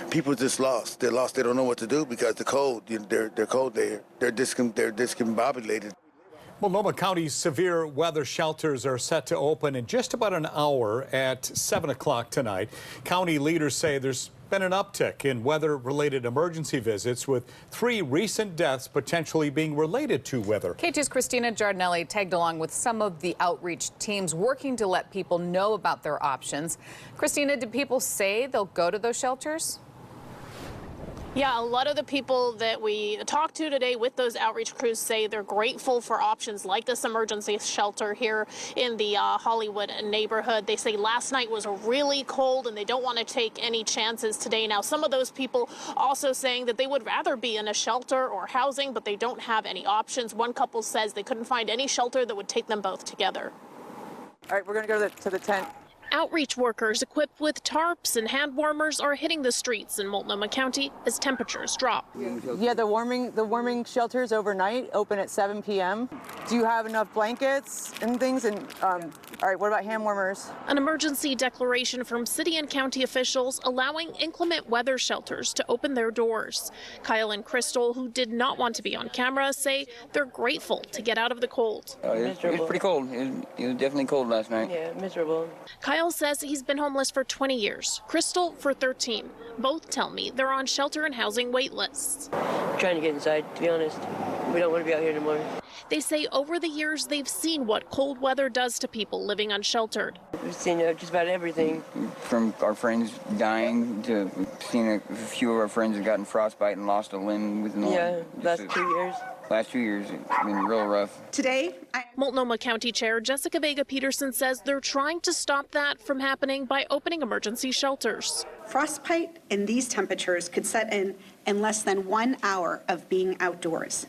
people just lost. They're lost. They don't know what to do because the cold. They're cold there. They're discombobulated. Multnomah County's severe weather shelters are set to open in just about an hour at 7 o'clock tonight. County leaders say there's been an uptick in weather-related emergency visits, with 3 recent deaths potentially being related to weather. Katu's Christina Giardinelli tagged along with some of the outreach teams working to let people know about their options. Christina, did people say they'll go to those shelters? Yeah, a lot of the people that we talked to today with those outreach crews say they're grateful for options like this emergency shelter here in the Hollywood neighborhood. They say last night was really cold and they don't want to take any chances today. Now, some of those people also saying that they would rather be in a shelter or housing, but they don't have any options. One couple says they couldn't find any shelter that would take them both together. All right, we're going to go to the tent. Outreach workers equipped with tarps and hand warmers are hitting the streets in Multnomah County as temperatures drop. Yeah, the warming shelters overnight open at 7 p.m. Do you have enough blankets and things? And all right, what about hand warmers? An emergency declaration from city and county officials allowing inclement weather shelters to open their doors. Kyle and Crystal, who did not want to be on camera, say they're grateful to get out of the cold. It was pretty cold. It was definitely cold last night. Yeah, miserable. Kyle says he's been homeless for 20 years, Crystal for 13. Both tell me they're on shelter and housing wait lists. I'm trying to get inside, to be honest. We don't want to be out here anymore. They say over the years they've seen what cold weather does to people living unsheltered. We've seen just about everything. From our friends dying to seeing a few of our friends have gotten frostbite and lost a limb within the last 2 years. Last 2 years, it's been real rough. Today, Multnomah County Chair Jessica Vega Peterson says they're trying to stop that from happening by opening emergency shelters. frostbite in these temperatures could set in less than 1 hour of being outdoors.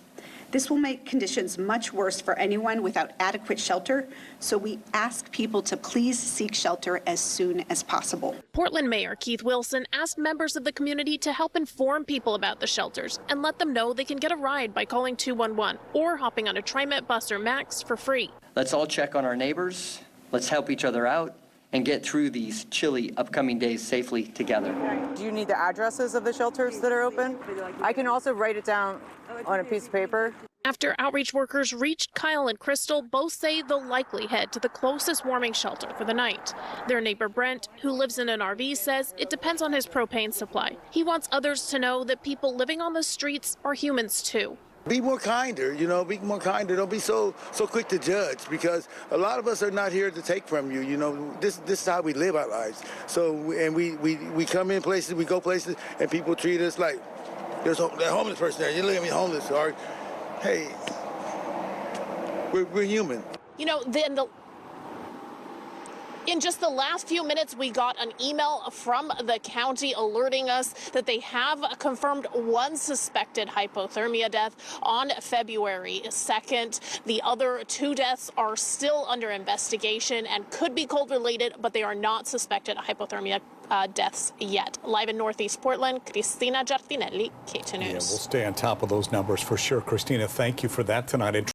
This will make conditions much worse for anyone without adequate shelter, so we ask people to please seek shelter as soon as possible. Portland Mayor Keith Wilson asked members of the community to help inform people about the shelters and let them know they can get a ride by calling 211 or hopping on a TriMet bus or Max for free. Let's all check on our neighbors. Let's help each other out and get through these chilly upcoming days safely together. Do you need the addresses of the shelters that are open? I can also write it down on a piece of paper. After outreach workers reached Kyle and Crystal, both say they'll likely head to the closest warming shelter for the night. Their neighbor Brent, who lives in an RV, says it depends on his propane supply. He wants others to know that people living on the streets are humans too. Be more kinder, be more kinder. Don't be so quick to judge, because a lot of us are not here to take from you. This is how we live our lives. So, and we come in places, we go places, and people treat us like there's that homeless person there. You look at me homeless, or hey, we're human. In just the last few minutes, we got an email from the county alerting us that they have confirmed 1 suspected hypothermia death on February 2nd. The other 2 deaths are still under investigation and could be cold related, but they are not suspected hypothermia deaths yet. Live in Northeast Portland, Christina Giardinelli, Katu News. Yeah, we'll stay on top of those numbers for sure. Christina, thank you for that tonight.